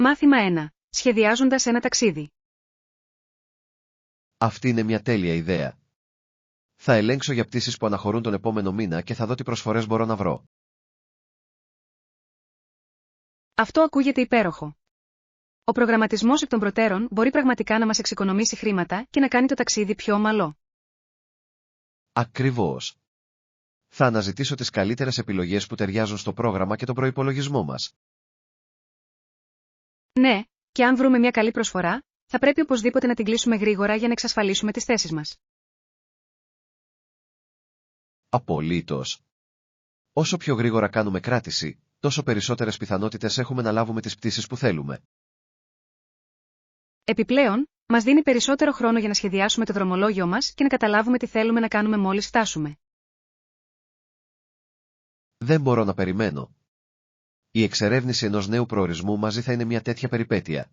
Μάθημα 1. Σχεδιάζοντας ένα ταξίδι. Αυτή είναι μια τέλεια ιδέα. Θα ελέγξω για πτήσεις που αναχωρούν τον επόμενο μήνα και θα δω τι προσφορές μπορώ να βρω. Αυτό ακούγεται υπέροχο. Ο προγραμματισμός εκ των προτέρων μπορεί πραγματικά να μας εξοικονομήσει χρήματα και να κάνει το ταξίδι πιο ομαλό. Ακριβώς. Θα αναζητήσω τις καλύτερες επιλογές που ταιριάζουν στο πρόγραμμα και τον προϋπολογισμό μας. Ναι, και αν βρούμε μια καλή προσφορά, θα πρέπει οπωσδήποτε να την κλείσουμε γρήγορα για να εξασφαλίσουμε τις θέσεις μας. Απολύτως. Όσο πιο γρήγορα κάνουμε κράτηση, τόσο περισσότερες πιθανότητες έχουμε να λάβουμε τις πτήσεις που θέλουμε. Επιπλέον, μας δίνει περισσότερο χρόνο για να σχεδιάσουμε το δρομολόγιο μας και να καταλάβουμε τι θέλουμε να κάνουμε μόλις φτάσουμε. Δεν μπορώ να περιμένω. Η εξερεύνηση ενός νέου προορισμού μαζί θα είναι μια τέτοια περιπέτεια.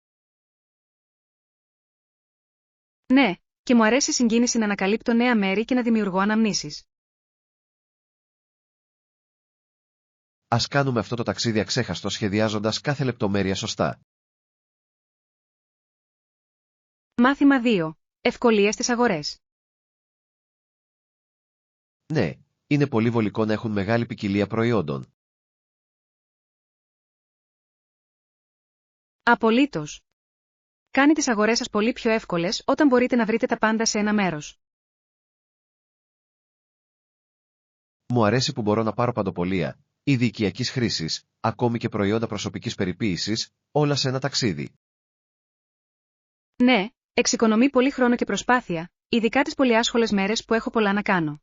Ναι, και μου αρέσει η συγκίνηση να ανακαλύπτω νέα μέρη και να δημιουργώ αναμνήσεις. Ας κάνουμε αυτό το ταξίδι αξέχαστο σχεδιάζοντας κάθε λεπτομέρεια σωστά. Μάθημα 2. Ευκολία στις αγορές. Ναι, είναι πολύ βολικό να έχουν μεγάλη ποικιλία προϊόντων. Απολύτως. Κάνει τις αγορές σας πολύ πιο εύκολες όταν μπορείτε να βρείτε τα πάντα σε ένα μέρος. Μου αρέσει που μπορώ να πάρω παντοπολία, είδη οικιακής χρήσης, ακόμη και προϊόντα προσωπικής περιποίησης, όλα σε ένα ταξίδι. Ναι, εξοικονομεί πολύ χρόνο και προσπάθεια, ειδικά τις πολυάσχολες μέρες που έχω πολλά να κάνω.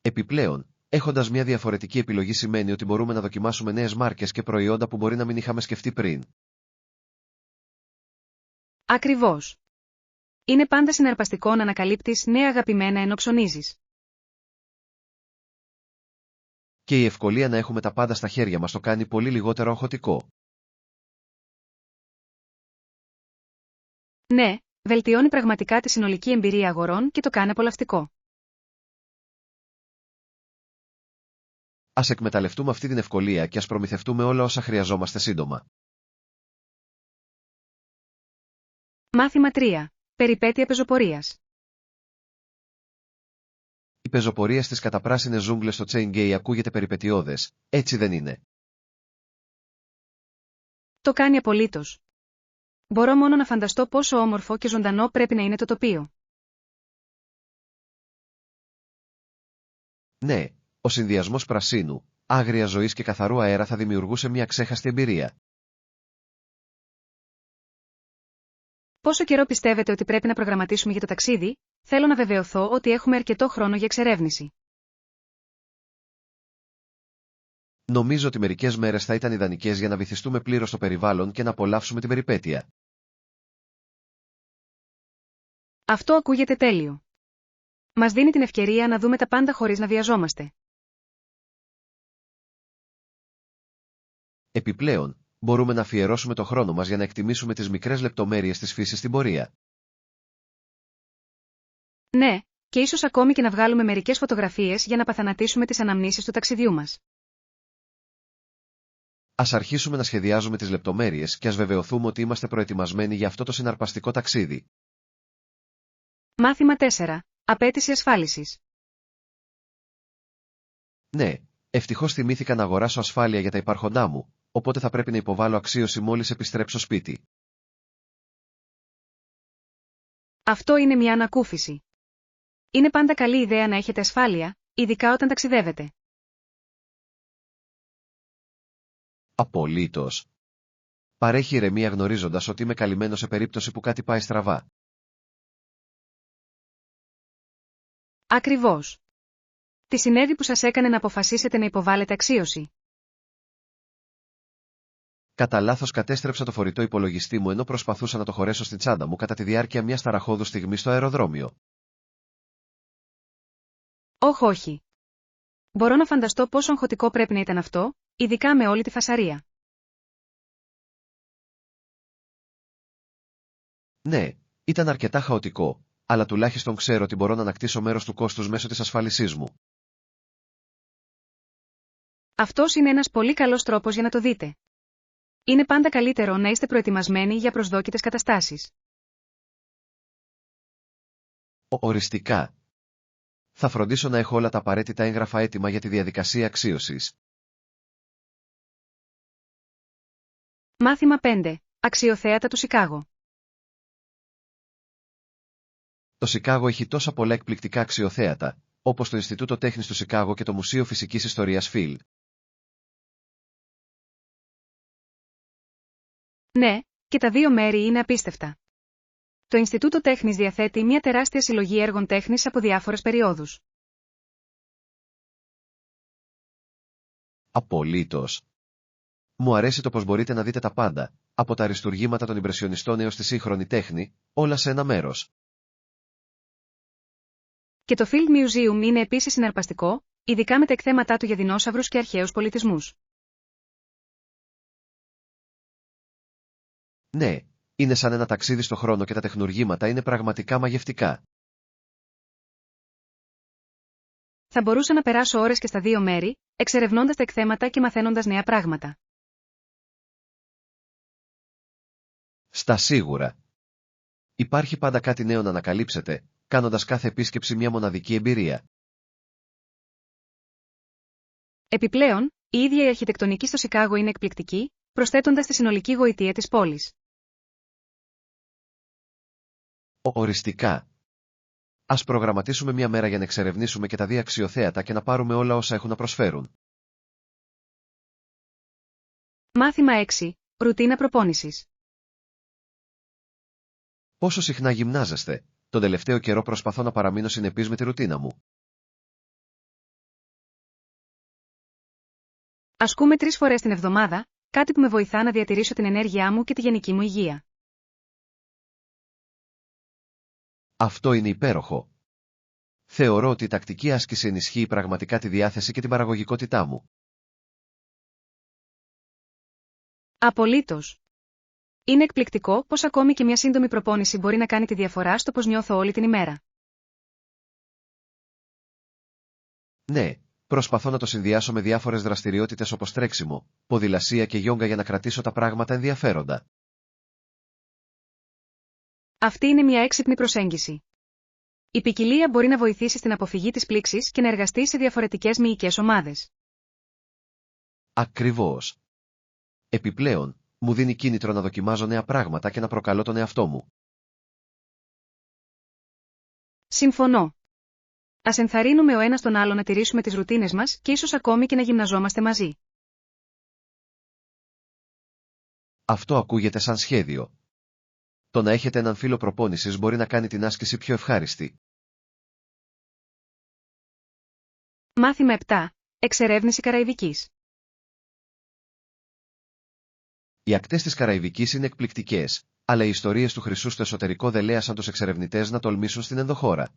Επιπλέον, έχοντας μια διαφορετική επιλογή σημαίνει ότι μπορούμε να δοκιμάσουμε νέες μάρκες και προϊόντα που μπορεί να μην είχαμε σκεφτεί πριν. Ακριβώς. Είναι πάντα συναρπαστικό να ανακαλύπτεις νέα αγαπημένα ενώ ψωνίζεις. Και η ευκολία να έχουμε τα πάντα στα χέρια μας το κάνει πολύ λιγότερο αγχωτικό. Ναι, βελτιώνει πραγματικά τη συνολική εμπειρία αγορών και το κάνει απολαυστικό. Ας εκμεταλλευτούμε αυτή την ευκολία και ας προμηθευτούμε όλα όσα χρειαζόμαστε σύντομα. Μάθημα 3. Περιπέτεια πεζοπορίας. Η πεζοπορία στις καταπράσινες ζούγκλες στο Τσέινγκεϊ ακούγεται περιπετειώδες, έτσι δεν είναι? Το κάνει απολύτως. Μπορώ μόνο να φανταστώ πόσο όμορφο και ζωντανό πρέπει να είναι το τοπίο. Ναι, ο συνδυασμός πρασίνου, άγριας ζωής και καθαρού αέρα θα δημιουργούσε μια ξέχαστη εμπειρία. Πόσο καιρό πιστεύετε ότι πρέπει να προγραμματίσουμε για το ταξίδι? Θέλω να βεβαιωθώ ότι έχουμε αρκετό χρόνο για εξερεύνηση. Νομίζω ότι μερικές μέρες θα ήταν ιδανικές για να βυθιστούμε πλήρως στο περιβάλλον και να απολαύσουμε την περιπέτεια. Αυτό ακούγεται τέλειο. Μας δίνει την ευκαιρία να δούμε τα πάντα χωρίς να βιαζόμαστε. Επιπλέον, μπορούμε να αφιερώσουμε το χρόνο μας για να εκτιμήσουμε τις μικρές λεπτομέρειες της φύσης στην πορεία. Ναι, και ίσως ακόμη και να βγάλουμε μερικές φωτογραφίες για να παθανατήσουμε τις αναμνήσεις του ταξιδιού μας. Ας αρχίσουμε να σχεδιάζουμε τις λεπτομέρειες και ας βεβαιωθούμε ότι είμαστε προετοιμασμένοι για αυτό το συναρπαστικό ταξίδι. Μάθημα 4. Απέτηση ασφάλισης. Ναι, ευτυχώς θυμήθηκα να αγοράσω ασφάλεια για τα υπάρχοντά μου, οπότε θα πρέπει να υποβάλω αξίωση μόλις επιστρέψω σπίτι. Αυτό είναι μια ανακούφιση. Είναι πάντα καλή ιδέα να έχετε ασφάλεια, ειδικά όταν ταξιδεύετε. Απολύτως. Παρέχει ηρεμία γνωρίζοντας ότι είμαι καλυμμένος σε περίπτωση που κάτι πάει στραβά. Ακριβώς. Τι συνέβη που σας έκανε να αποφασίσετε να υποβάλλετε αξίωση? Κατά λάθος κατέστρεψα το φορητό υπολογιστή μου ενώ προσπαθούσα να το χωρέσω στην τσάντα μου κατά τη διάρκεια μιας ταραχώδου στιγμής στο αεροδρόμιο. Όχι. Μπορώ να φανταστώ πόσο αγχωτικό πρέπει να ήταν αυτό, ειδικά με όλη τη φασαρία. Ναι, ήταν αρκετά χαοτικό, αλλά τουλάχιστον ξέρω ότι μπορώ να ανακτήσω μέρος του κόστους μέσω της ασφάλισής μου. Αυτός είναι ένας πολύ καλός τρόπος για να το δείτε. Είναι πάντα καλύτερο να είστε προετοιμασμένοι για προσδόκητες καταστάσεις. Οριστικά. Θα φροντίσω να έχω όλα τα απαραίτητα έγγραφα έτοιμα για τη διαδικασία αξίωσης. Μάθημα 5. Αξιοθέατα του Σικάγο. Το Σικάγο έχει τόσα πολλά εκπληκτικά αξιοθέατα, όπως το Ινστιτούτο Τέχνης του Σικάγο και το Μουσείο Φυσικής Ιστορίας Φιλ. Ναι, και τα δύο μέρη είναι απίστευτα. Το Ινστιτούτο Τέχνης διαθέτει μια τεράστια συλλογή έργων τέχνης από διάφορες περιόδους. Απολύτως. Μου αρέσει το πως μπορείτε να δείτε τα πάντα, από τα αριστουργήματα των Ιμπρεσιονιστών έως τη σύγχρονη τέχνη, όλα σε ένα μέρος. Και το Field Museum είναι επίσης συναρπαστικό, ειδικά με τα εκθέματά του για δεινόσαυρους και αρχαίους πολιτισμούς. Ναι, είναι σαν ένα ταξίδι στο χρόνο και τα τεχνουργήματα είναι πραγματικά μαγευτικά. Θα μπορούσα να περάσω ώρες και στα δύο μέρη, εξερευνώντας τα εκθέματα και μαθαίνοντας νέα πράγματα. Στα σίγουρα. Υπάρχει πάντα κάτι νέο να ανακαλύψετε, κάνοντας κάθε επίσκεψη μια μοναδική εμπειρία. Επιπλέον, η ίδια η αρχιτεκτονική στο Σικάγο είναι εκπληκτική, προσθέτοντας τη συνολική γοητεία της πόλης. Οριστικά. Ας προγραμματίσουμε μια μέρα για να εξερευνήσουμε και τα δύο αξιοθέατα και να πάρουμε όλα όσα έχουν να προσφέρουν. Μάθημα 6. Ρουτίνα προπόνησης. Πόσο συχνά γυμνάζεστε? Τον τελευταίο καιρό προσπαθώ να παραμείνω συνεπής με τη ρουτίνα μου. Ασκούμε 3 φορές την εβδομάδα, κάτι που με βοηθά να διατηρήσω την ενέργειά μου και τη γενική μου υγεία. Αυτό είναι υπέροχο. Θεωρώ ότι η τακτική άσκηση ενισχύει πραγματικά τη διάθεση και την παραγωγικότητά μου. Απολύτως. Είναι εκπληκτικό πως ακόμη και μια σύντομη προπόνηση μπορεί να κάνει τη διαφορά στο πως νιώθω όλη την ημέρα. Ναι, προσπαθώ να το συνδυάσω με διάφορες δραστηριότητες όπως τρέξιμο, ποδηλασία και γιόγκα για να κρατήσω τα πράγματα ενδιαφέροντα. Αυτή είναι μια έξυπνη προσέγγιση. Η ποικιλία μπορεί να βοηθήσει στην αποφυγή της πλήξης και να εργαστεί σε διαφορετικές μυϊκές ομάδες. Ακριβώς. Επιπλέον, μου δίνει κίνητρο να δοκιμάζω νέα πράγματα και να προκαλώ τον εαυτό μου. Συμφωνώ. Ας ενθαρρύνουμε ο ένας τον άλλο να τηρήσουμε τις ρουτίνες μας και ίσως ακόμη και να γυμναζόμαστε μαζί. Αυτό ακούγεται σαν σχέδιο. Το να έχετε έναν φίλο προπόνησης μπορεί να κάνει την άσκηση πιο ευχάριστη. Μάθημα 7. Εξερεύνηση Καραϊβικής. Οι ακτές της Καραϊβικής είναι εκπληκτικές, αλλά οι ιστορίες του χρυσού στο εσωτερικό δεν λέασαν τους εξερευνητές να τολμήσουν στην ενδοχώρα.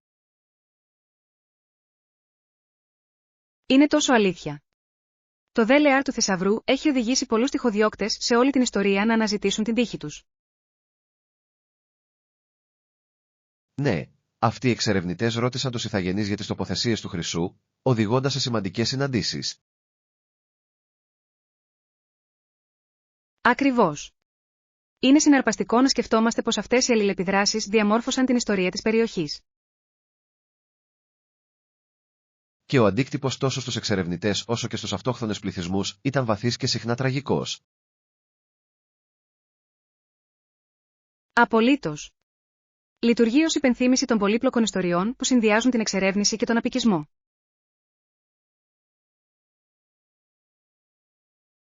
Είναι τόσο αλήθεια. Το δέλεαρ του θησαυρού έχει οδηγήσει πολλούς τυχοδιώκτες σε όλη την ιστορία να αναζητήσουν την τύχη τους. Ναι, αυτοί οι εξερευνητές ρώτησαν τους ηθαγενείς για τις τοποθεσίες του χρυσού, οδηγώντας σε σημαντικές συναντήσεις. Ακριβώς. Είναι συναρπαστικό να σκεφτόμαστε πως αυτές οι αλληλεπιδράσεις διαμόρφωσαν την ιστορία της περιοχής. Και ο αντίκτυπος τόσο στους εξερευνητές όσο και στους αυτόχθονες πληθυσμούς ήταν βαθύς και συχνά τραγικός. Απολύτως. Λειτουργεί ως υπενθύμηση των πολύπλοκων ιστοριών που συνδυάζουν την εξερεύνηση και τον απικισμό.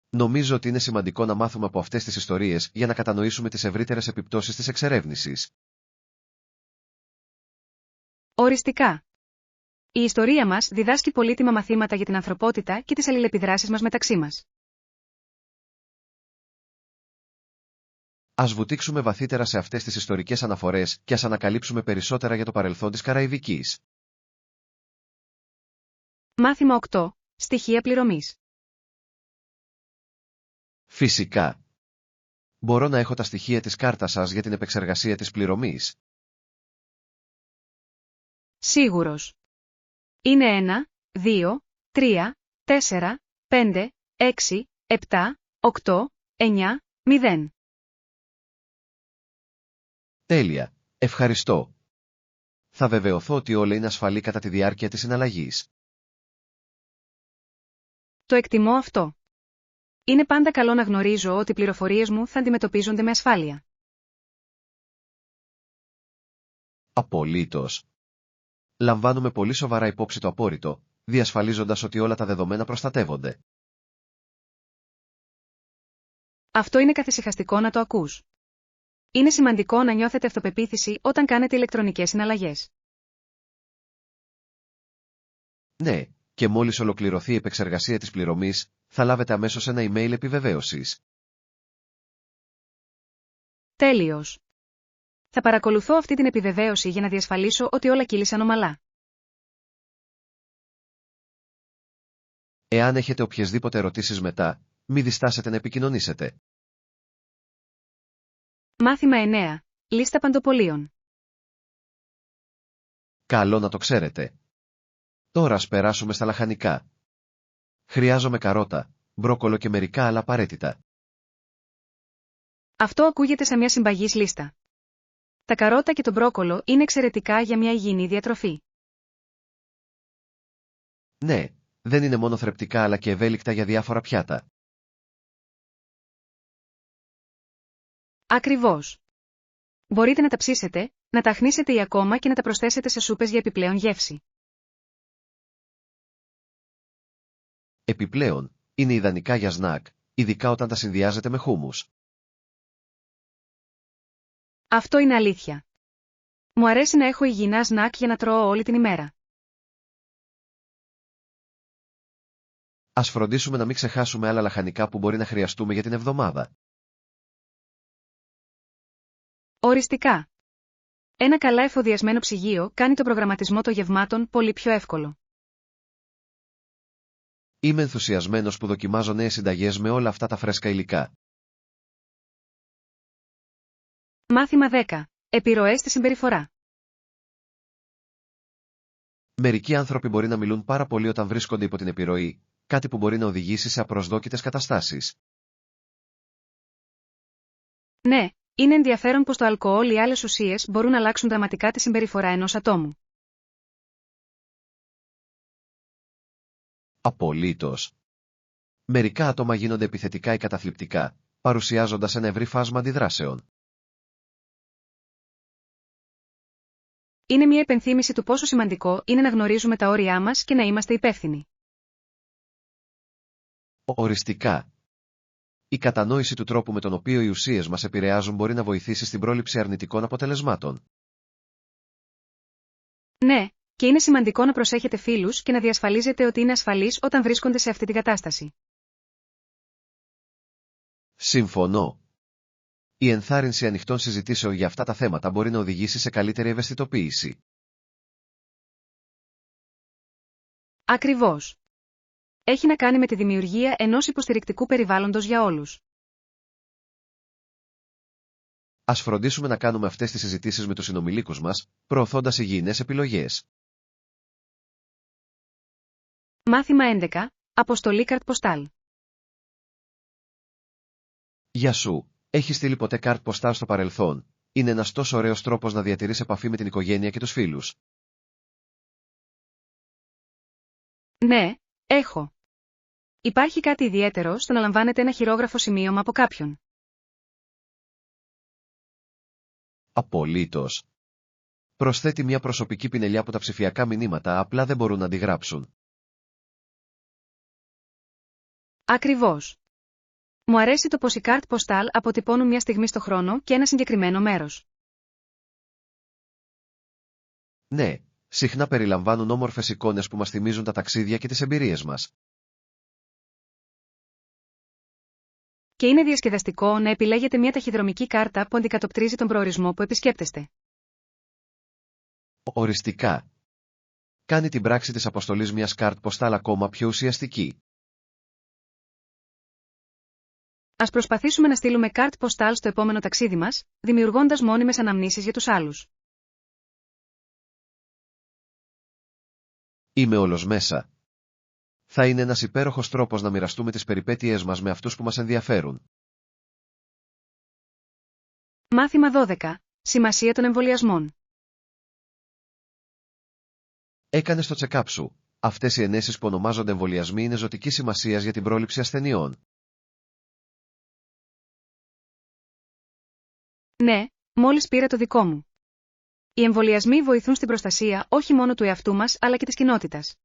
Νομίζω ότι είναι σημαντικό να μάθουμε από αυτές τις ιστορίες για να κατανοήσουμε τις ευρύτερες επιπτώσεις της εξερεύνησης. Οριστικά. Η ιστορία μας διδάσκει πολύτιμα μαθήματα για την ανθρωπότητα και τις αλληλεπιδράσεις μας μεταξύ μας. Ας βουτήξουμε βαθύτερα σε αυτές τις ιστορικές αναφορές και ας ανακαλύψουμε περισσότερα για το παρελθόν της Καραϊβικής. Μάθημα 8. Στοιχεία πληρωμής. Φυσικά. Μπορώ να έχω τα στοιχεία της κάρτας σας για την επεξεργασία της πληρωμής. Σίγουρος. Είναι 1, 2, 3, 4, 5, 6, 7, 8, 9, 0. Τέλεια. Ευχαριστώ. Θα βεβαιωθώ ότι όλα είναι ασφαλή κατά τη διάρκεια της συναλλαγής. Το εκτιμώ αυτό. Είναι πάντα καλό να γνωρίζω ότι οι πληροφορίες μου θα αντιμετωπίζονται με ασφάλεια. Απολύτως. Λαμβάνουμε πολύ σοβαρά υπόψη το απόρριτο, διασφαλίζοντας ότι όλα τα δεδομένα προστατεύονται. Αυτό είναι καθησυχαστικό να το ακούς. Είναι σημαντικό να νιώθετε αυτοπεποίθηση όταν κάνετε ηλεκτρονικές συναλλαγές. Ναι, και μόλις ολοκληρωθεί η επεξεργασία της πληρωμής, θα λάβετε αμέσως ένα email επιβεβαίωσης. Τέλειος. Θα παρακολουθώ αυτή την επιβεβαίωση για να διασφαλίσω ότι όλα κύλησαν ομαλά. Εάν έχετε οποιασδήποτε ερωτήσεις μετά, μη διστάσετε να επικοινωνήσετε. Μάθημα 9. Λίστα παντοπολίων. Καλό να το ξέρετε. Τώρα ας περάσουμε στα λαχανικά. Χρειάζομαι καρότα, μπρόκολο και μερικά άλλα απαραίτητα. Αυτό ακούγεται σαν μια συμπαγής λίστα. Τα καρότα και το μπρόκολο είναι εξαιρετικά για μια υγιεινή διατροφή. Ναι, δεν είναι μόνο θρεπτικά αλλά και ευέλικτα για διάφορα πιάτα. Ακριβώς. Μπορείτε να τα ψήσετε, να τα αχνίσετε ή ακόμα και να τα προσθέσετε σε σούπες για επιπλέον γεύση. Επιπλέον, είναι ιδανικά για σνακ, ειδικά όταν τα συνδυάζετε με χούμους. Αυτό είναι αλήθεια. Μου αρέσει να έχω υγιεινά σνακ για να τρώω όλη την ημέρα. Ας φροντίσουμε να μην ξεχάσουμε άλλα λαχανικά που μπορεί να χρειαστούμε για την εβδομάδα. Οριστικά. Ένα καλά εφοδιασμένο ψυγείο κάνει τον προγραμματισμό των γευμάτων πολύ πιο εύκολο. Είμαι ενθουσιασμένος που δοκιμάζω νέες συνταγές με όλα αυτά τα φρέσκα υλικά. Μάθημα 10. Επιρροές στη συμπεριφορά. Μερικοί άνθρωποι μπορεί να μιλούν πάρα πολύ όταν βρίσκονται υπό την επιρροή, κάτι που μπορεί να οδηγήσει σε απροσδόκητες καταστάσεις. Ναι, είναι ενδιαφέρον πως το αλκοόλ ή άλλες ουσίες μπορούν να αλλάξουν δραματικά τη συμπεριφορά ενός ατόμου. Απολύτως. Μερικά άτομα γίνονται επιθετικά ή καταθλιπτικά, παρουσιάζοντας ένα ευρύ φάσμα αντιδράσεων. Είναι μια υπενθύμηση του πόσο σημαντικό είναι να γνωρίζουμε τα όρια μας και να είμαστε υπεύθυνοι. Οριστικά. Η κατανόηση του τρόπου με τον οποίο οι ουσίες μας επηρεάζουν μπορεί να βοηθήσει στην πρόληψη αρνητικών αποτελεσμάτων. Ναι, και είναι σημαντικό να προσέχετε φίλους και να διασφαλίζετε ότι είναι ασφαλείς όταν βρίσκονται σε αυτή την κατάσταση. Συμφωνώ. Η ενθάρρυνση ανοιχτών συζητήσεων για αυτά τα θέματα μπορεί να οδηγήσει σε καλύτερη ευαισθητοποίηση. Ακριβώς. Έχει να κάνει με τη δημιουργία ενός υποστηρικτικού περιβάλλοντος για όλους. Ας φροντίσουμε να κάνουμε αυτές τις συζητήσεις με τους συνομιλίκους μας, προωθώντας υγιεινές επιλογές. Μάθημα 11. Αποστολή καρτ ποστάλ. Γεια σου, έχεις στείλει ποτέ καρτ ποστάλ στο παρελθόν? Είναι ένας τόσο ωραίος τρόπος να διατηρείς επαφή με την οικογένεια και τους φίλους. Ναι, έχω. Υπάρχει κάτι ιδιαίτερο στο να λαμβάνετε ένα χειρόγραφο σημείωμα από κάποιον. Απολύτως. Προσθέτει μια προσωπική πινελιά που τα ψηφιακά μηνύματα απλά δεν μπορούν να αντιγράψουν. Ακριβώς. Μου αρέσει το πως οι καρτ ποστάλ αποτυπώνουν μια στιγμή στο χρόνο και ένα συγκεκριμένο μέρος. Ναι, συχνά περιλαμβάνουν όμορφες εικόνες που μας θυμίζουν τα ταξίδια και τις εμπειρίες μας. Και είναι διασκεδαστικό να επιλέγετε μια ταχυδρομική κάρτα που αντικατοπτρίζει τον προορισμό που επισκέπτεστε. Οριστικά. Κάνει την πράξη της αποστολής μιας καρτ ποστάλ ακόμα πιο ουσιαστική. Ας προσπαθήσουμε να στείλουμε καρτ ποστάλ στο επόμενο ταξίδι μας, δημιουργώντας μόνιμες αναμνήσεις για τους άλλους. Είμαι όλος μέσα. Θα είναι ένας υπέροχος τρόπος να μοιραστούμε τις περιπέτειές μας με αυτούς που μας ενδιαφέρουν. Μάθημα 12. Σημασία των εμβολιασμών. Έκανες το check-up σου. Αυτές οι ενέσεις που ονομάζονται εμβολιασμοί είναι ζωτικής σημασίας για την πρόληψη ασθενειών. Ναι, μόλις πήρα το δικό μου. Οι εμβολιασμοί βοηθούν στην προστασία όχι μόνο του εαυτού μας αλλά και της κοινότητας.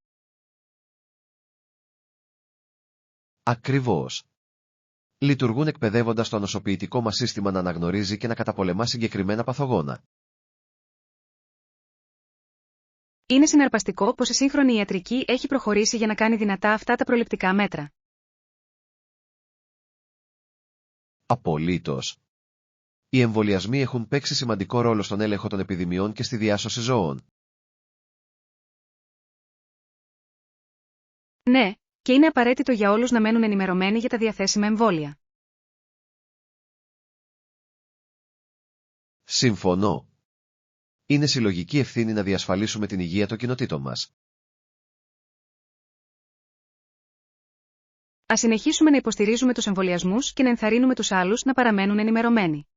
Ακριβώς. Λειτουργούν εκπαιδεύοντας το νοσοποιητικό μας σύστημα να αναγνωρίζει και να καταπολεμά συγκεκριμένα παθογόνα. Είναι συναρπαστικό πως η σύγχρονη ιατρική έχει προχωρήσει για να κάνει δυνατά αυτά τα προληπτικά μέτρα. Απολύτως. Οι εμβολιασμοί έχουν παίξει σημαντικό ρόλο στον έλεγχο των επιδημιών και στη διάσωση ζώων. Ναι, και είναι απαραίτητο για όλους να μένουν ενημερωμένοι για τα διαθέσιμα εμβόλια. Συμφωνώ. Είναι συλλογική ευθύνη να διασφαλίσουμε την υγεία των κοινοτήτων μας. Ας συνεχίσουμε να υποστηρίζουμε τους εμβολιασμούς και να ενθαρρύνουμε τους άλλους να παραμένουν ενημερωμένοι.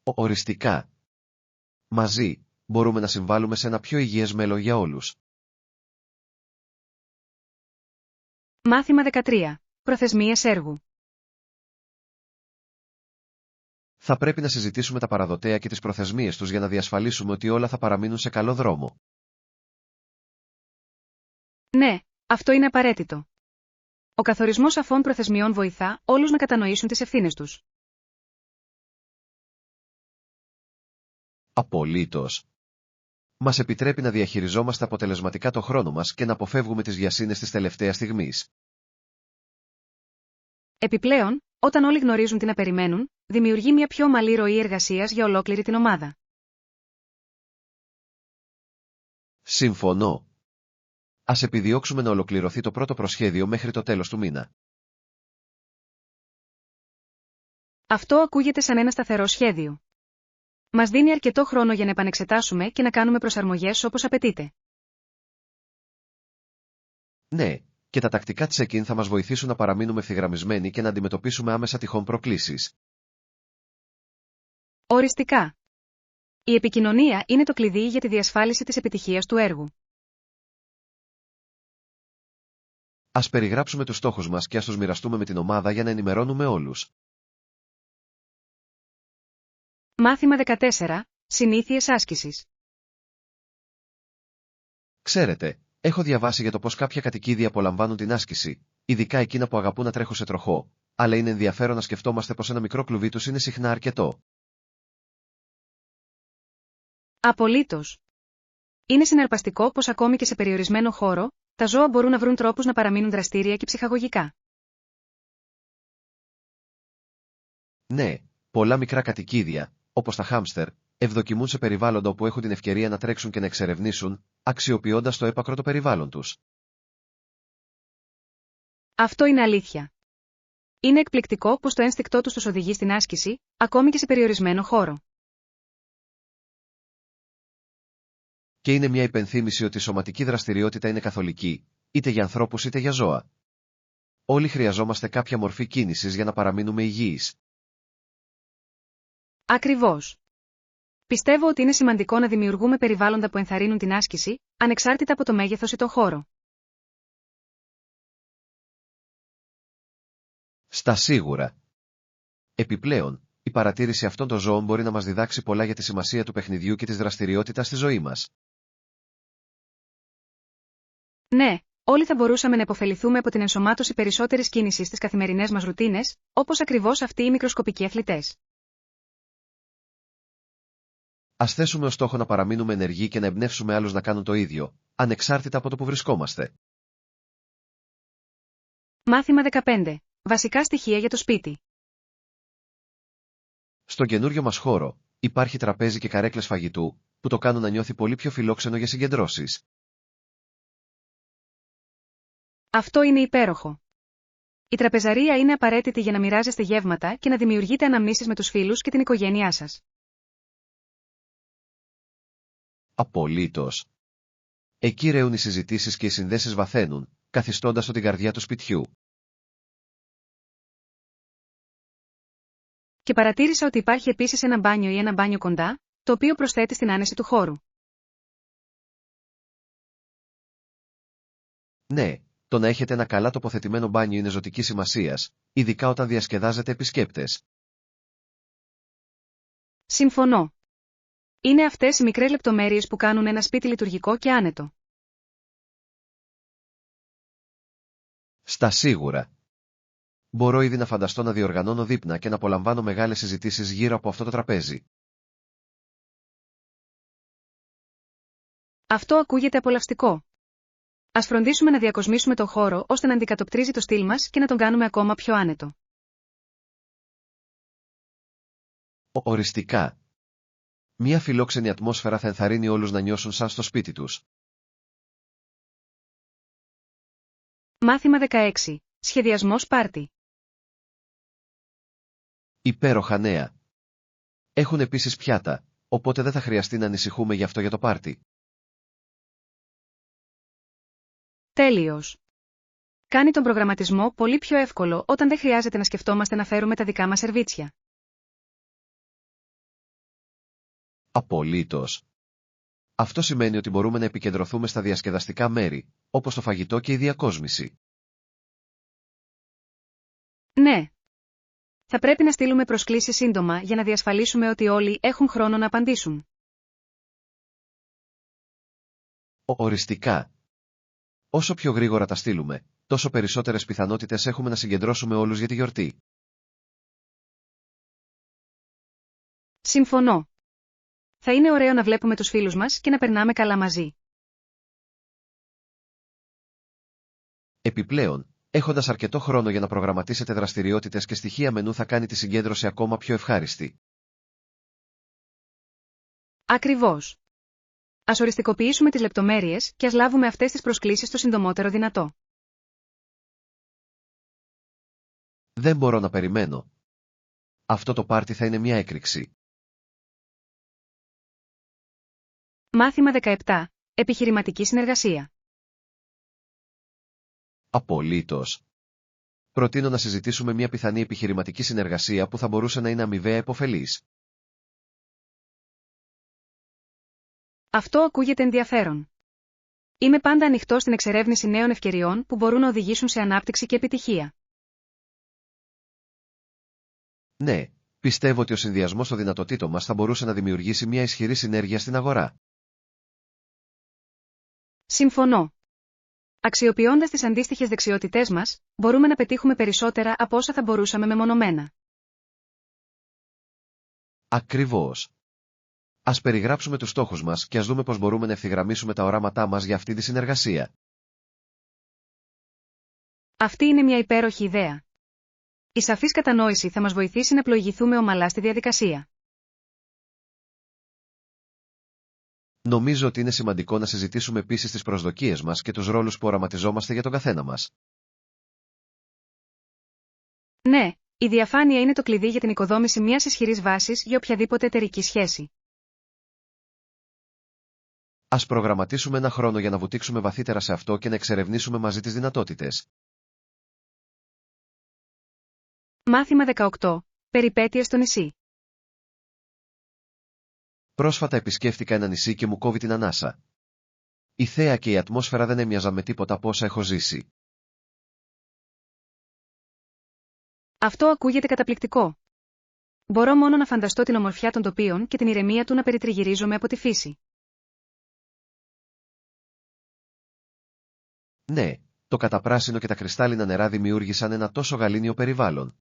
Οριστικά. Μαζί, μπορούμε να συμβάλλουμε σε ένα πιο υγιές μέλλον για όλους. Μάθημα 13. Προθεσμίες έργου. Θα πρέπει να συζητήσουμε τα παραδοτέα και τις προθεσμίες τους για να διασφαλίσουμε ότι όλα θα παραμείνουν σε καλό δρόμο. Ναι, αυτό είναι απαραίτητο. Ο καθορισμός σαφών προθεσμιών βοηθά όλους να κατανοήσουν τις ευθύνες τους. Απολύτως. Μας επιτρέπει να διαχειριζόμαστε αποτελεσματικά το χρόνο μας και να αποφεύγουμε τις βιασύνες της τελευταίας στιγμής. Επιπλέον, όταν όλοι γνωρίζουν τι να περιμένουν, δημιουργεί μια πιο ομαλή ροή εργασίας για ολόκληρη την ομάδα. Συμφωνώ. Ας επιδιώξουμε να ολοκληρωθεί το πρώτο προσχέδιο μέχρι το τέλος του μήνα. Αυτό ακούγεται σαν ένα σταθερό σχέδιο. Μας δίνει αρκετό χρόνο για να επανεξετάσουμε και να κάνουμε προσαρμογές όπως απαιτείται. Ναι, και τα τακτικά check-in θα μας βοηθήσουν να παραμείνουμε ευθυγραμμισμένοι και να αντιμετωπίσουμε άμεσα τυχόν προκλήσεις. Οριστικά. Η επικοινωνία είναι το κλειδί για τη διασφάλιση της επιτυχίας του έργου. Ας περιγράψουμε τους στόχους μας και ας τους μοιραστούμε με την ομάδα για να ενημερώνουμε όλους. Μάθημα 14. Συνήθειες άσκησης. Ξέρετε, έχω διαβάσει για το πως κάποια κατοικίδια απολαμβάνουν την άσκηση, ειδικά εκείνα που αγαπούν να τρέχουν σε τροχό, αλλά είναι ενδιαφέρον να σκεφτόμαστε πως ένα μικρό κλουβί τους είναι συχνά αρκετό. Απολύτως. Είναι συναρπαστικό πως ακόμη και σε περιορισμένο χώρο, τα ζώα μπορούν να βρουν τρόπους να παραμείνουν δραστήρια και ψυχαγωγικά. Ναι, πολλά μικρά κατοικίδια, όπως τα χάμστερ, ευδοκιμούν σε περιβάλλοντα όπου έχουν την ευκαιρία να τρέξουν και να εξερευνήσουν, αξιοποιώντας το έπακρο το περιβάλλον τους. Αυτό είναι αλήθεια. Είναι εκπληκτικό πως το ένστικτό τους τους οδηγεί στην άσκηση, ακόμη και σε περιορισμένο χώρο. Και είναι μια υπενθύμηση ότι η σωματική δραστηριότητα είναι καθολική, είτε για ανθρώπους είτε για ζώα. Όλοι χρειαζόμαστε κάποια μορφή κίνησης για να παραμείνουμε υγιείς. Ακριβώς. Πιστεύω ότι είναι σημαντικό να δημιουργούμε περιβάλλοντα που ενθαρρύνουν την άσκηση, ανεξάρτητα από το μέγεθος ή το χώρο. Στα σίγουρα. Επιπλέον, η παρατήρηση αυτών των ζώων μπορεί να μας διδάξει πολλά για τη σημασία του παιχνιδιού και της δραστηριότητας στη ζωή μας. Ναι, όλοι θα μπορούσαμε να επωφεληθούμε από την ενσωμάτωση περισσότερης κίνησης στις καθημερινές μας ρουτίνες, όπως ακριβώς αυτοί οι μικροσκοπικοί αθλητές. Ας θέσουμε ως στόχο να παραμείνουμε ενεργοί και να εμπνεύσουμε άλλους να κάνουν το ίδιο, ανεξάρτητα από το που βρισκόμαστε. Μάθημα 15. Βασικά στοιχεία για το σπίτι. Στον καινούριο μας χώρο, υπάρχει τραπέζι και καρέκλες φαγητού, που το κάνουν να νιώθει πολύ πιο φιλόξενο για συγκεντρώσεις. Αυτό είναι υπέροχο. Η τραπεζαρία είναι απαραίτητη για να μοιράζεστε γεύματα και να δημιουργείτε αναμνήσεις με τους φίλους και την οικογένειά σας. Απολύτως. Εκεί ρέουν οι συζητήσεις και οι συνδέσεις βαθαίνουν, καθιστώντας το την καρδιά του σπιτιού. Και παρατήρησα ότι υπάρχει επίσης ένα μπάνιο ή ένα μπάνιο κοντά, το οποίο προσθέτει στην άνεση του χώρου. Ναι, το να έχετε ένα καλά τοποθετημένο μπάνιο είναι ζωτικής σημασίας, ειδικά όταν διασκεδάζετε επισκέπτες. Συμφωνώ. Είναι αυτές οι μικρές λεπτομέρειες που κάνουν ένα σπίτι λειτουργικό και άνετο. Στα σίγουρα. Μπορώ ήδη να φανταστώ να διοργανώνω δείπνα και να απολαμβάνω μεγάλες συζητήσεις γύρω από αυτό το τραπέζι. Αυτό ακούγεται απολαυστικό. Ας φροντίσουμε να διακοσμήσουμε το χώρο ώστε να αντικατοπτρίζει το στυλ μας και να τον κάνουμε ακόμα πιο άνετο. Οριστικά. Μια φιλόξενη ατμόσφαιρα θα ενθαρρύνει όλους να νιώσουν σαν στο σπίτι τους. Μάθημα 16. Σχεδιασμός πάρτι. Υπέροχα νέα. Έχουν επίσης πιάτα, οπότε δεν θα χρειαστεί να ανησυχούμε γι' αυτό για το πάρτι. Τέλειος. Κάνει τον προγραμματισμό πολύ πιο εύκολο όταν δεν χρειάζεται να σκεφτόμαστε να φέρουμε τα δικά μας σερβίτσια. Απολύτως. Αυτό σημαίνει ότι μπορούμε να επικεντρωθούμε στα διασκεδαστικά μέρη, όπως το φαγητό και η διακόσμηση. Ναι. Θα πρέπει να στείλουμε προσκλήσεις σύντομα για να διασφαλίσουμε ότι όλοι έχουν χρόνο να απαντήσουν. Οριστικά. Όσο πιο γρήγορα τα στείλουμε, τόσο περισσότερες πιθανότητες έχουμε να συγκεντρώσουμε όλους για τη γιορτή. Συμφωνώ. Θα είναι ωραίο να βλέπουμε τους φίλους μας και να περνάμε καλά μαζί. Επιπλέον, έχοντας αρκετό χρόνο για να προγραμματίσετε δραστηριότητες και στοιχεία μενού θα κάνει τη συγκέντρωση ακόμα πιο ευχάριστη. Ακριβώς. Ας οριστικοποιήσουμε τις λεπτομέρειες και ας λάβουμε αυτές τις προσκλήσεις το συντομότερο δυνατό. Δεν μπορώ να περιμένω. Αυτό το πάρτι θα είναι μια έκρηξη. Μάθημα 17. Επιχειρηματική συνεργασία. Απολύτως. Προτείνω να συζητήσουμε μια πιθανή επιχειρηματική συνεργασία που θα μπορούσε να είναι αμοιβαία επωφελής. Αυτό ακούγεται ενδιαφέρον. Είμαι πάντα ανοιχτός στην εξερεύνηση νέων ευκαιριών που μπορούν να οδηγήσουν σε ανάπτυξη και επιτυχία. Ναι, πιστεύω ότι ο συνδυασμός των δυνατοτήτων μας θα μπορούσε να δημιουργήσει μια ισχυρή συνέργεια στην αγορά. Συμφωνώ. Αξιοποιώντας τις αντίστοιχες δεξιότητές μας, μπορούμε να πετύχουμε περισσότερα από όσα θα μπορούσαμε μεμονωμένα. Ακριβώς. Ας περιγράψουμε τους στόχους μας και ας δούμε πώς μπορούμε να ευθυγραμμίσουμε τα οράματά μας για αυτή τη συνεργασία. Αυτή είναι μια υπέροχη ιδέα. Η σαφής κατανόηση θα μας βοηθήσει να πλοηγηθούμε ομαλά στη διαδικασία. Νομίζω ότι είναι σημαντικό να συζητήσουμε επίσης τις προσδοκίες μας και τους ρόλους που οραματιζόμαστε για τον καθένα μας. Ναι, η διαφάνεια είναι το κλειδί για την οικοδόμηση μιας ισχυρής βάσης για οποιαδήποτε εταιρική σχέση. Ας προγραμματίσουμε ένα χρόνο για να βουτήξουμε βαθύτερα σε αυτό και να εξερευνήσουμε μαζί τις δυνατότητες. Μάθημα 18. Περιπέτειες στο νησί. Πρόσφατα επισκέφτηκα ένα νησί και μου κόβει την ανάσα. Η θέα και η ατμόσφαιρα δεν έμοιαζαν με τίποτα από όσα έχω ζήσει. Αυτό ακούγεται καταπληκτικό. Μπορώ μόνο να φανταστώ την ομορφιά των τοπίων και την ηρεμία του να περιτριγυρίζομαι από τη φύση. Ναι, το καταπράσινο και τα κρυστάλλινα νερά δημιούργησαν ένα τόσο γαλήνιο περιβάλλον.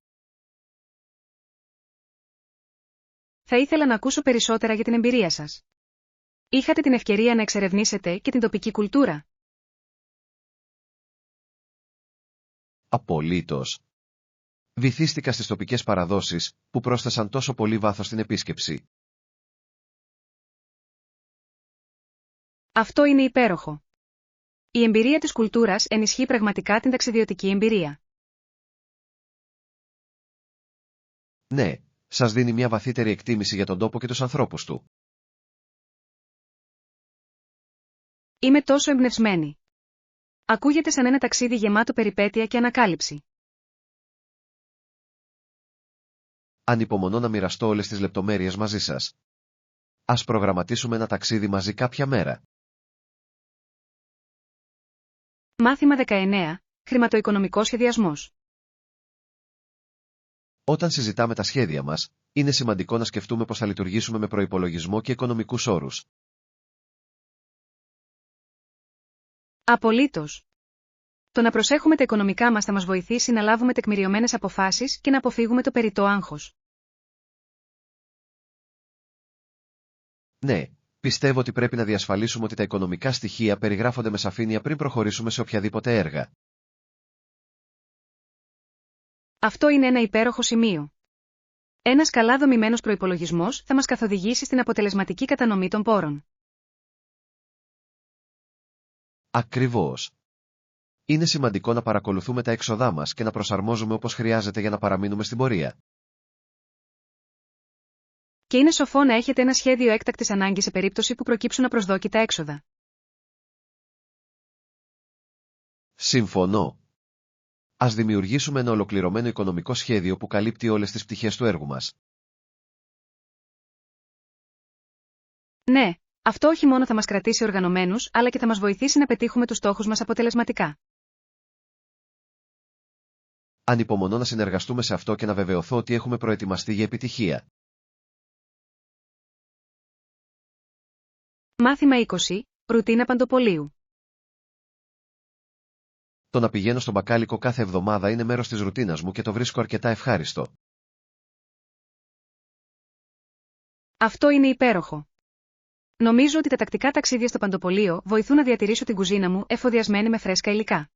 Θα ήθελα να ακούσω περισσότερα για την εμπειρία σας. Είχατε την ευκαιρία να εξερευνήσετε και την τοπική κουλτούρα. Απολύτως. Βυθίστηκα στις τοπικές παραδόσεις, που πρόσθεσαν τόσο πολύ βάθος στην επίσκεψη. Αυτό είναι υπέροχο. Η εμπειρία της κουλτούρας ενισχύει πραγματικά την ταξιδιωτική εμπειρία. Ναι, σας δίνει μια βαθύτερη εκτίμηση για τον τόπο και τους ανθρώπους του. Είμαι τόσο εμπνευσμένη. Ακούγεται σαν ένα ταξίδι γεμάτο περιπέτεια και ανακάλυψη. Ανυπομονώ να μοιραστώ όλες τις λεπτομέρειες μαζί σας. Ας προγραμματίσουμε ένα ταξίδι μαζί κάποια μέρα. Μάθημα 19. Χρηματοοικονομικός σχεδιασμός. Όταν συζητάμε τα σχέδια μας, είναι σημαντικό να σκεφτούμε πώς θα λειτουργήσουμε με προϋπολογισμό και οικονομικούς όρους. Απολύτως. Το να προσέχουμε τα οικονομικά μας θα μας βοηθήσει να λάβουμε τεκμηριωμένες αποφάσεις και να αποφύγουμε το περιττό άγχος. Ναι, πιστεύω ότι πρέπει να διασφαλίσουμε ότι τα οικονομικά στοιχεία περιγράφονται με σαφήνεια πριν προχωρήσουμε σε οποιαδήποτε έργα. Αυτό είναι ένα υπέροχο σημείο. Ένας καλά δομημένος προϋπολογισμός θα μας καθοδηγήσει στην αποτελεσματική κατανομή των πόρων. Ακριβώς. Είναι σημαντικό να παρακολουθούμε τα έξοδά μας και να προσαρμόζουμε όπως χρειάζεται για να παραμείνουμε στην πορεία. Και είναι σοφό να έχετε ένα σχέδιο έκτακτης ανάγκης σε περίπτωση που προκύψουν απροσδόκητα έξοδα. Συμφωνώ. Ας δημιουργήσουμε ένα ολοκληρωμένο οικονομικό σχέδιο που καλύπτει όλες τις πτυχές του έργου μας. Ναι, αυτό όχι μόνο θα μας κρατήσει οργανωμένους, αλλά και θα μας βοηθήσει να πετύχουμε τους στόχους μας αποτελεσματικά. Ανυπομονώ να συνεργαστούμε σε αυτό και να βεβαιωθώ ότι έχουμε προετοιμαστεί για επιτυχία. Μάθημα 20. Ρουτίνα παντοπολίου. Το να πηγαίνω στον μπακάλικο κάθε εβδομάδα είναι μέρος της ρουτίνας μου και το βρίσκω αρκετά ευχάριστο. Αυτό είναι υπέροχο. Νομίζω ότι τα τακτικά ταξίδια στο παντοπολείο βοηθούν να διατηρήσω την κουζίνα μου εφοδιασμένη με φρέσκα υλικά.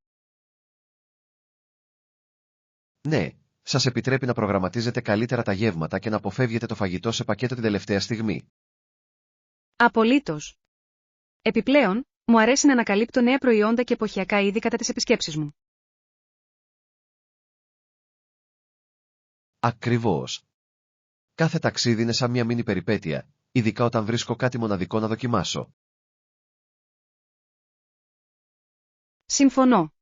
Ναι, σας επιτρέπει να προγραμματίζετε καλύτερα τα γεύματα και να αποφεύγετε το φαγητό σε πακέτο την τελευταία στιγμή. Απολύτως. Επιπλέον, μου αρέσει να ανακαλύπτω νέα προϊόντα και εποχιακά είδη κατά τις επισκέψεις μου. Ακριβώς. Κάθε ταξίδι είναι σαν μια μίνι περιπέτεια, ειδικά όταν βρίσκω κάτι μοναδικό να δοκιμάσω. Συμφωνώ.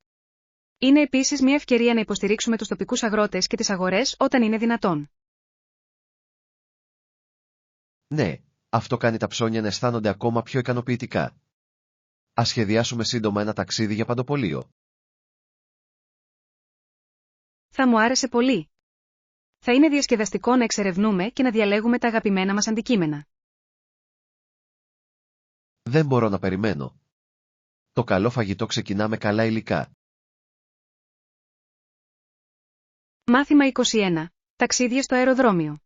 Είναι επίσης μια ευκαιρία να υποστηρίξουμε τους τοπικούς αγρότες και τις αγορές όταν είναι δυνατόν. Ναι, αυτό κάνει τα ψώνια να αισθάνονται ακόμα πιο ικανοποιητικά. Ας σχεδιάσουμε σύντομα ένα ταξίδι για παντοπολείο. Θα μου άρεσε πολύ. Θα είναι διασκεδαστικό να εξερευνούμε και να διαλέγουμε τα αγαπημένα μας αντικείμενα. Δεν μπορώ να περιμένω. Το καλό φαγητό ξεκινά με καλά υλικά. Μάθημα 21. Ταξίδια στο αεροδρόμιο.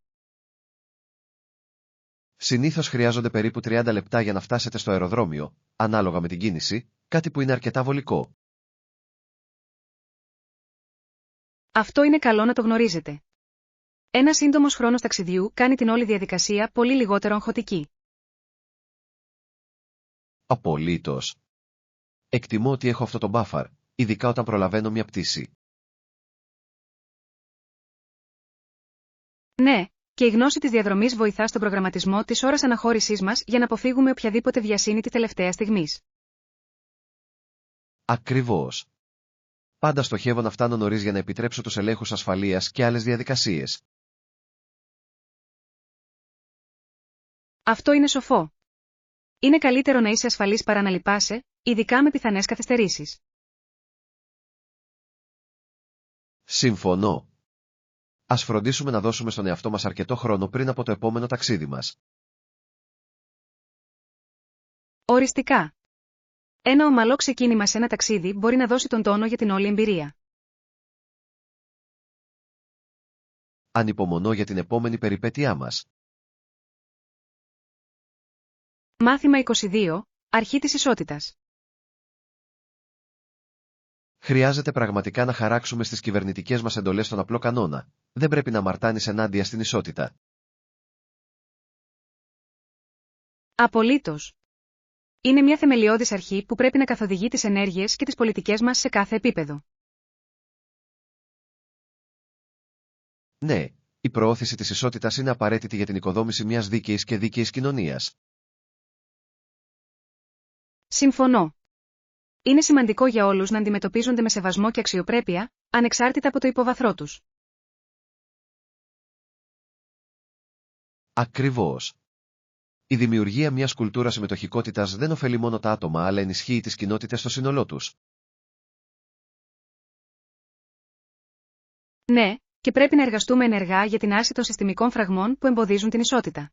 Συνήθως χρειάζονται περίπου 30 λεπτά για να φτάσετε στο αεροδρόμιο, ανάλογα με την κίνηση, κάτι που είναι αρκετά βολικό. Αυτό είναι καλό να το γνωρίζετε. Ένα σύντομος χρόνος ταξιδιού κάνει την όλη διαδικασία πολύ λιγότερο αγχωτική. Απολύτως. Εκτιμώ ότι έχω αυτό το μπάφαρ, ειδικά όταν προλαβαίνω μια πτήση. Ναι, και η γνώση της διαδρομής βοηθά στον προγραμματισμό της ώρας αναχώρησής μας για να αποφύγουμε οποιαδήποτε βιασύνη τη τελευταία στιγμής. Ακριβώς. Πάντα στοχεύω να φτάνω νωρίς για να επιτρέψω τους ελέγχους ασφαλείας και άλλες διαδικασίες. Αυτό είναι σοφό. Είναι καλύτερο να είσαι ασφαλής παρά να λυπάσαι, ειδικά με πιθανές καθυστερήσεις. Συμφωνώ. Ας φροντίσουμε να δώσουμε στον εαυτό μας αρκετό χρόνο πριν από το επόμενο ταξίδι μας. Οριστικά. Ένα ομαλό ξεκίνημα σε ένα ταξίδι μπορεί να δώσει τον τόνο για την όλη εμπειρία. Ανυπομονώ για την επόμενη περιπέτειά μας. Μάθημα 22. Αρχή της ισότητας. Χρειάζεται πραγματικά να χαράξουμε στις κυβερνητικές μας εντολές τον απλό κανόνα. Δεν πρέπει να αμαρτάνεις ενάντια στην ισότητα. Απολύτως. Είναι μια θεμελιώδης αρχή που πρέπει να καθοδηγεί τις ενέργειες και τις πολιτικές μας σε κάθε επίπεδο. Ναι, η προώθηση της ισότητας είναι απαραίτητη για την οικοδόμηση μιας δίκαιης και δίκαιης κοινωνίας. Συμφωνώ. Είναι σημαντικό για όλους να αντιμετωπίζονται με σεβασμό και αξιοπρέπεια, ανεξάρτητα από το υποβαθρό τους. Ακριβώς. Η δημιουργία μιας κουλτούρας συμμετοχικότητας δεν ωφελεί μόνο τα άτομα αλλά ενισχύει τις κοινότητες στο σύνολό τους. Ναι, και πρέπει να εργαστούμε ενεργά για την άρση των συστημικών φραγμών που εμποδίζουν την ισότητα.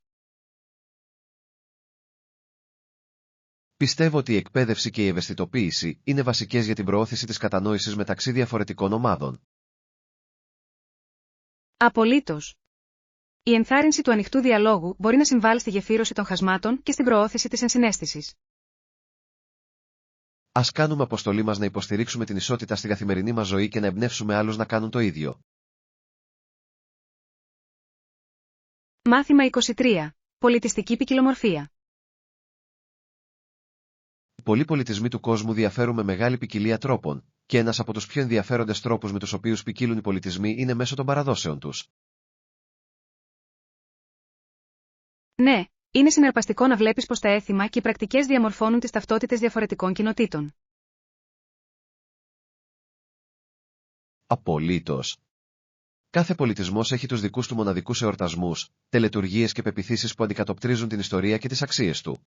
Πιστεύω ότι η εκπαίδευση και η ευαισθητοποίηση είναι βασικές για την προώθηση της κατανόησης μεταξύ διαφορετικών ομάδων. Απολύτως. Η ενθάρρυνση του ανοιχτού διαλόγου μπορεί να συμβάλλει στη γεφύρωση των χασμάτων και στην προώθηση της ενσυναίσθησης. Ας κάνουμε αποστολή μας να υποστηρίξουμε την ισότητα στη καθημερινή μας ζωή και να εμπνεύσουμε άλλους να κάνουν το ίδιο. Μάθημα 23. Πολιτιστική ποικιλομορφία. Πολλοί πολιτισμοί του κόσμου διαφέρουν με μεγάλη ποικιλία τρόπων, και ένας από τους πιο ενδιαφέροντες τρόπους με τους οποίους ποικίλουν οι πολιτισμοί είναι μέσω των παραδόσεων τους. Ναι, είναι συναρπαστικό να βλέπεις πως τα έθιμα και οι πρακτικές διαμορφώνουν τις ταυτότητες διαφορετικών κοινοτήτων. Απολύτως. Κάθε πολιτισμός έχει τους δικούς του μοναδικούς εορτασμούς, τελετουργίες και πεποιθήσεις που αντικατοπτρίζουν την ιστορία και τις αξίες του.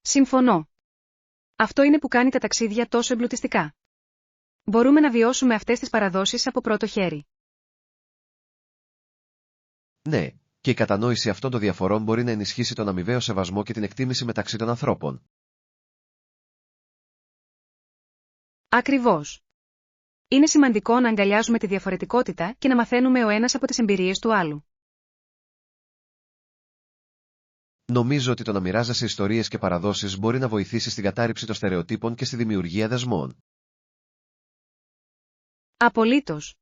Συμφωνώ. Αυτό είναι που κάνει τα ταξίδια τόσο εμπλουτιστικά. Μπορούμε να βιώσουμε αυτές τις παραδόσεις από πρώτο χέρι. Ναι, και η κατανόηση αυτών των διαφορών μπορεί να ενισχύσει τον αμοιβαίο σεβασμό και την εκτίμηση μεταξύ των ανθρώπων. Ακριβώς. Είναι σημαντικό να αγκαλιάζουμε τη διαφορετικότητα και να μαθαίνουμε ο ένας από τις εμπειρίες του άλλου. Νομίζω ότι το να μοιράζεσαι ιστορίες και παραδόσεις μπορεί να βοηθήσει στην κατάρριψη των στερεοτύπων και στη δημιουργία δεσμών. Απολύτως.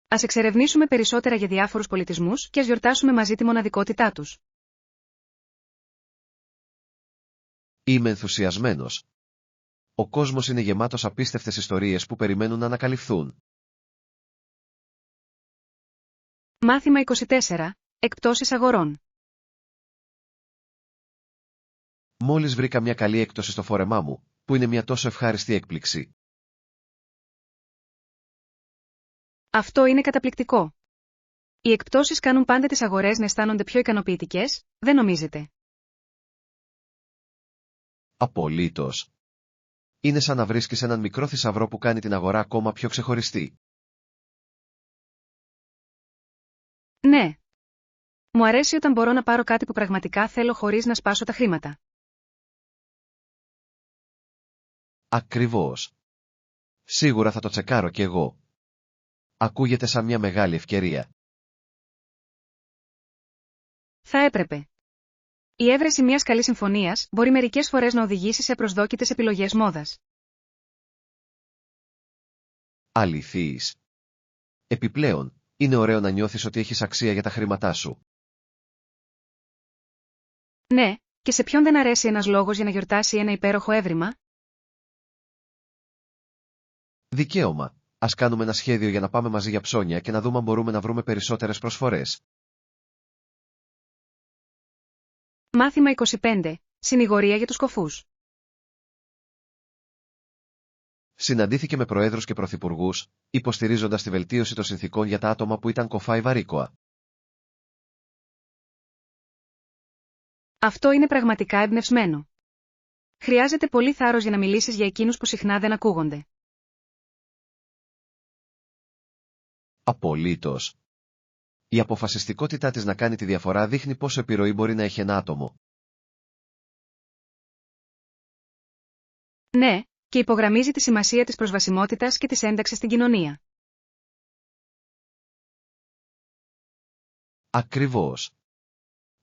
Ας εξερευνήσουμε περισσότερα για διάφορους πολιτισμούς και ας γιορτάσουμε μαζί τη μοναδικότητά τους. Είμαι ενθουσιασμένος. Ο κόσμος είναι γεμάτος απίστευτες ιστορίες που περιμένουν να ανακαλυφθούν. Μάθημα 24. Εκπτώσεις αγορών. Μόλις βρήκα μια καλή έκπτωση στο φόρεμά μου, που είναι μια τόσο ευχάριστη έκπληξη. Αυτό είναι καταπληκτικό. Οι εκπτώσεις κάνουν πάντα τις αγορές να αισθάνονται πιο ικανοποιητικές, δεν νομίζετε? Απολύτως. Είναι σαν να βρίσκεις έναν μικρό θησαυρό που κάνει την αγορά ακόμα πιο ξεχωριστή. Ναι. Μου αρέσει όταν μπορώ να πάρω κάτι που πραγματικά θέλω χωρίς να σπάσω τα χρήματα. Ακριβώς. Σίγουρα θα το τσεκάρω κι εγώ. Ακούγεται σαν μια μεγάλη ευκαιρία. Θα έπρεπε. Η έβρεση μιας καλής συμφωνίας μπορεί μερικές φορές να οδηγήσει σε απροσδόκητες επιλογές μόδας. Αληθείς. Επιπλέον, είναι ωραίο να νιώθεις ότι έχεις αξία για τα χρήματά σου. Ναι, και σε ποιον δεν αρέσει ένας λόγος για να γιορτάσει ένα υπέροχο έβριμα? Δικαίωμα. Ας κάνουμε ένα σχέδιο για να πάμε μαζί για ψώνια και να δούμε αν μπορούμε να βρούμε περισσότερες προσφορές. Μάθημα 25. Συνηγορία για τους κοφούς. Συναντήθηκε με προέδρους και πρωθυπουργούς, υποστηρίζοντας τη βελτίωση των συνθηκών για τα άτομα που ήταν κοφά ή βαρύκοα. Αυτό είναι πραγματικά εμπνευσμένο. Χρειάζεται πολύ θάρρος για να μιλήσεις για εκείνους που συχνά δεν ακούγονται. Απολύτως. Η αποφασιστικότητά της να κάνει τη διαφορά δείχνει πόσο επιρροή μπορεί να έχει ένα άτομο. Ναι, και υπογραμμίζει τη σημασία της προσβασιμότητας και της ένταξης στην κοινωνία. Ακριβώς.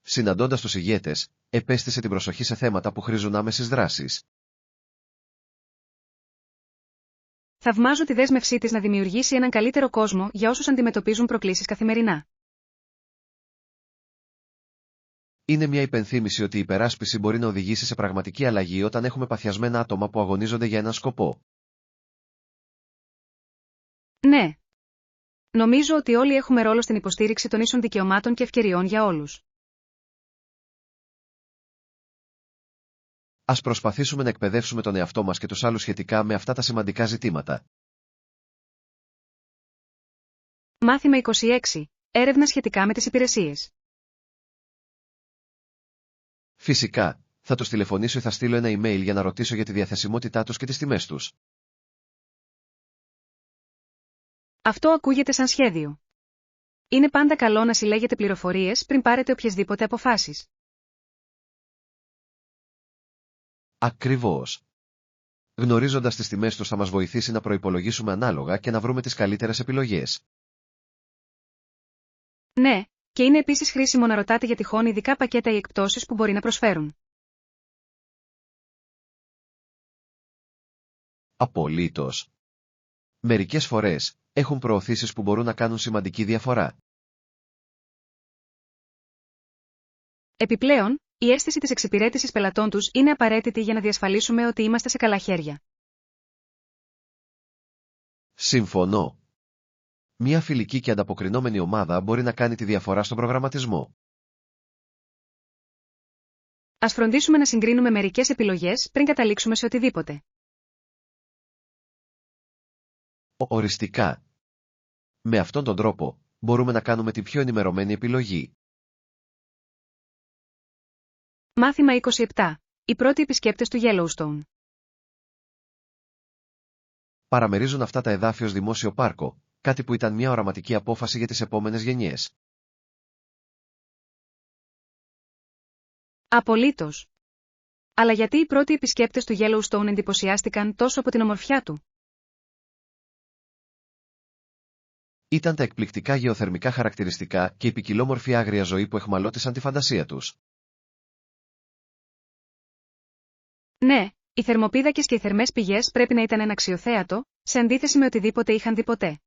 Συναντώντας τους ηγέτες, επέστησε την προσοχή σε θέματα που χρήζουν άμεσης δράσης. Θαυμάζω τη δέσμευσή της να δημιουργήσει έναν καλύτερο κόσμο για όσους αντιμετωπίζουν προκλήσεις καθημερινά. Είναι μια υπενθύμηση ότι η υπεράσπιση μπορεί να οδηγήσει σε πραγματική αλλαγή όταν έχουμε παθιασμένα άτομα που αγωνίζονται για έναν σκοπό. Ναι. Νομίζω ότι όλοι έχουμε ρόλο στην υποστήριξη των ίσων δικαιωμάτων και ευκαιριών για όλους. Ας προσπαθήσουμε να εκπαιδεύσουμε τον εαυτό μας και τους άλλους σχετικά με αυτά τα σημαντικά ζητήματα. Μάθημα 26. Έρευνα σχετικά με τις υπηρεσίες. Φυσικά, θα τους τηλεφωνήσω ή θα στείλω ένα email για να ρωτήσω για τη διαθεσιμότητά τους και τις τιμές τους. Αυτό ακούγεται σαν σχέδιο. Είναι πάντα καλό να συλλέγετε πληροφορίες πριν πάρετε οποιασδήποτε αποφάσεις. Ακριβώς. Γνωρίζοντας τις τιμές τους θα μας βοηθήσει να προϋπολογίσουμε ανάλογα και να βρούμε τις καλύτερες επιλογές. Ναι, και είναι επίσης χρήσιμο να ρωτάτε για τυχόν ειδικά πακέτα ή εκπτώσεις που μπορεί να προσφέρουν. Απολύτως. Μερικές φορές, έχουν προωθήσεις που μπορούν να κάνουν σημαντική διαφορά. Επιπλέον, η αίσθηση της εξυπηρέτησης πελατών τους είναι απαραίτητη για να διασφαλίσουμε ότι είμαστε σε καλά χέρια. Συμφωνώ. Μια φιλική και ανταποκρινόμενη ομάδα μπορεί να κάνει τη διαφορά στον προγραμματισμό. Ας φροντίσουμε να συγκρίνουμε μερικές επιλογές πριν καταλήξουμε σε οτιδήποτε. Οριστικά. Με αυτόν τον τρόπο, μπορούμε να κάνουμε την πιο ενημερωμένη επιλογή. Μάθημα 27. Οι πρώτοι επισκέπτες του Yellowstone. Παραμερίζουν αυτά τα εδάφη ως δημόσιο πάρκο, κάτι που ήταν μια οραματική απόφαση για τις επόμενες γενιές. Απολύτως. Αλλά γιατί οι πρώτοι επισκέπτες του Yellowstone εντυπωσιάστηκαν τόσο από την ομορφιά του? Ήταν τα εκπληκτικά γεωθερμικά χαρακτηριστικά και η ποικιλόμορφη άγρια ζωή που αιχμαλώτισαν τη φαντασία τους. Ναι, οι θερμοπίδακες και οι θερμές πηγές πρέπει να ήταν ένα αξιοθέατο, σε αντίθεση με οτιδήποτε είχαν δει ποτέ.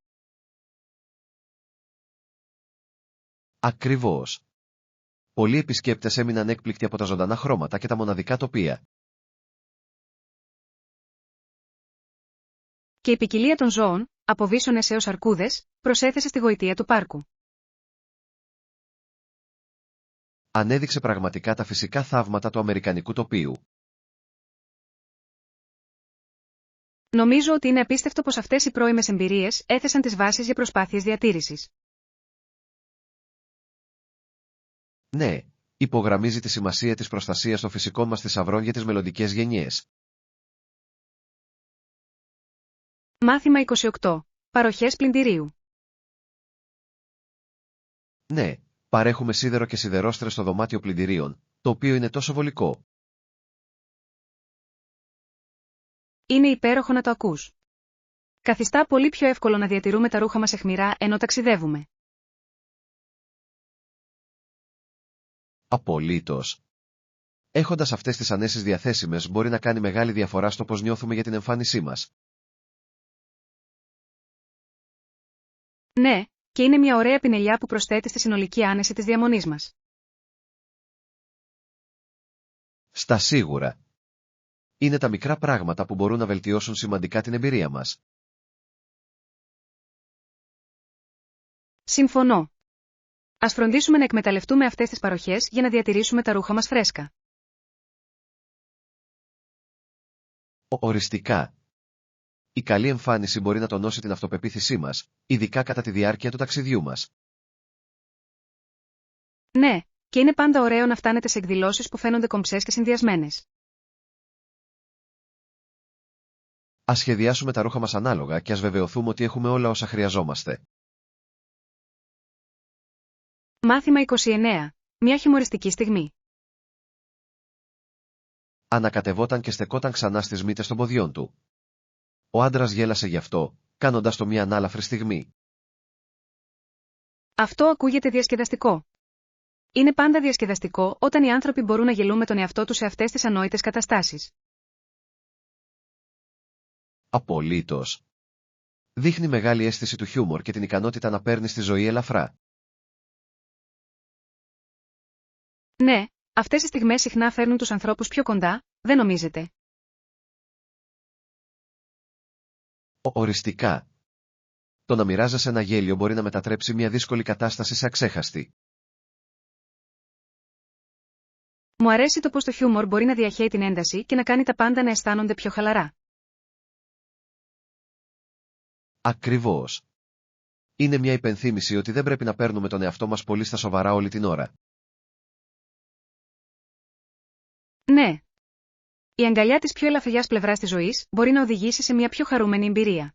Ακριβώς. Πολλοί επισκέπτες έμειναν έκπληκτοι από τα ζωντανά χρώματα και τα μοναδικά τοπία. Και η ποικιλία των ζώων, από βίσονες έως αρκούδες, προσέθεσε στη γοητεία του πάρκου. Ανέδειξε πραγματικά τα φυσικά θαύματα του αμερικανικού τοπίου. Νομίζω ότι είναι απίστευτο πως αυτές οι πρώιμες εμπειρίες έθεσαν τις βάσεις για προσπάθειες διατήρησης. Ναι, υπογραμμίζει τη σημασία της προστασίας των φυσικών μας θησαυρών για τις μελλοντικές γενιές. Μάθημα 28. Παροχές πλυντηρίου. Ναι, παρέχουμε σίδερο και σιδερόστρες στο δωμάτιο πλυντηρίων, το οποίο είναι τόσο βολικό. Είναι υπέροχο να το ακούς. Καθιστά πολύ πιο εύκολο να διατηρούμε τα ρούχα μας αιχμηρά ενώ ταξιδεύουμε. Απολύτως. Έχοντας αυτές τις ανέσεις διαθέσιμες μπορεί να κάνει μεγάλη διαφορά στο πώς νιώθουμε για την εμφάνισή μας. Ναι, και είναι μια ωραία πινελιά που προσθέτει στη συνολική άνεση της διαμονής μας. Στα σίγουρα. Είναι τα μικρά πράγματα που μπορούν να βελτιώσουν σημαντικά την εμπειρία μας. Συμφωνώ. Ας φροντίσουμε να εκμεταλλευτούμε αυτές τις παροχές για να διατηρήσουμε τα ρούχα μας φρέσκα. Οριστικά. Η καλή εμφάνιση μπορεί να τονώσει την αυτοπεποίθησή μας, ειδικά κατά τη διάρκεια του ταξιδιού μας. Ναι, και είναι πάντα ωραίο να φτάνετε σε εκδηλώσεις που φαίνονται κομψές και συνδυασμένες. Ας σχεδιάσουμε τα ρούχα μας ανάλογα και ας βεβαιωθούμε ότι έχουμε όλα όσα χρειαζόμαστε. Μάθημα 29. Μια χιουμοριστική στιγμή. Ανακατευόταν και στεκόταν ξανά στις μύτες των ποδιών του. Ο άντρας γέλασε γι' αυτό, κάνοντας το μια ανάλαφρη στιγμή. Αυτό ακούγεται διασκεδαστικό. Είναι πάντα διασκεδαστικό όταν οι άνθρωποι μπορούν να γελούν με τον εαυτό τους σε αυτές τις ανόητες καταστάσεις. Απολύτως. Δείχνει μεγάλη αίσθηση του χιούμορ και την ικανότητα να παίρνει στη ζωή ελαφρά. Ναι, αυτές οι στιγμές συχνά φέρνουν τους ανθρώπους πιο κοντά, δεν νομίζετε? Οριστικά. Το να μοιράζεσαι ένα γέλιο μπορεί να μετατρέψει μια δύσκολη κατάσταση σε αξέχαστη. Μου αρέσει το πως το χιούμορ μπορεί να διαχέει την ένταση και να κάνει τα πάντα να αισθάνονται πιο χαλαρά. Ακριβώς. Είναι μια υπενθύμηση ότι δεν πρέπει να παίρνουμε τον εαυτό μας πολύ στα σοβαρά όλη την ώρα. Ναι. Η αγκαλιά της πιο ελαφριάς πλευράς της ζωής μπορεί να οδηγήσει σε μια πιο χαρούμενη εμπειρία.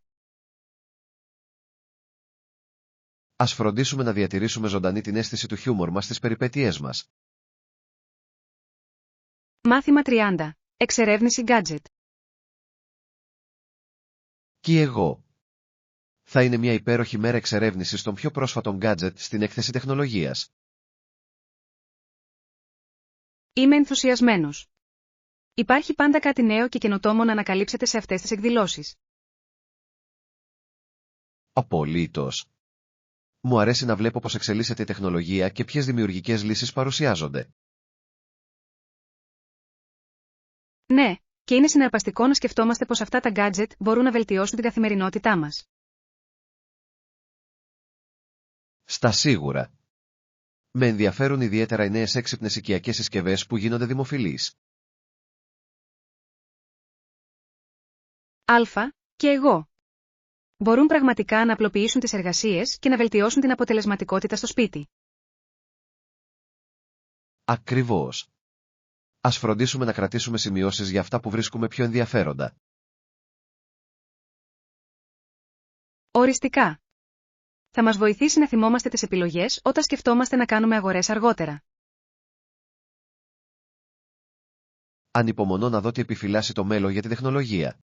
Ας φροντίσουμε να διατηρήσουμε ζωντανή την αίσθηση του χιούμορ μας στις περιπέτειές μας. Μάθημα 30. Εξερεύνηση gadget. Και εγώ. Θα είναι μια υπέροχη μέρα εξερεύνησης των πιο πρόσφατων gadget στην έκθεση τεχνολογίας. Είμαι ενθουσιασμένος. Υπάρχει πάντα κάτι νέο και καινοτόμο να ανακαλύψετε σε αυτές τις εκδηλώσεις. Απολύτως. Μου αρέσει να βλέπω πώς εξελίσσεται η τεχνολογία και ποιες δημιουργικές λύσεις παρουσιάζονται. Ναι, και είναι συναρπαστικό να σκεφτόμαστε πως αυτά τα gadget μπορούν να βελτιώσουν την καθημερινότητά μας. Στα σίγουρα. Με ενδιαφέρουν ιδιαίτερα οι νέες έξυπνες οικιακές συσκευές που γίνονται δημοφιλείς. Και εγώ. Μπορούν πραγματικά να απλοποιήσουν τις εργασίες και να βελτιώσουν την αποτελεσματικότητα στο σπίτι. Ακριβώς. Ας φροντίσουμε να κρατήσουμε σημειώσεις για αυτά που βρίσκουμε πιο ενδιαφέροντα. Οριστικά. Θα μας βοηθήσει να θυμόμαστε τις επιλογές όταν σκεφτόμαστε να κάνουμε αγορές αργότερα. Ανυπομονώ να δω τι επιφυλάσσει το μέλλον για τη τεχνολογία.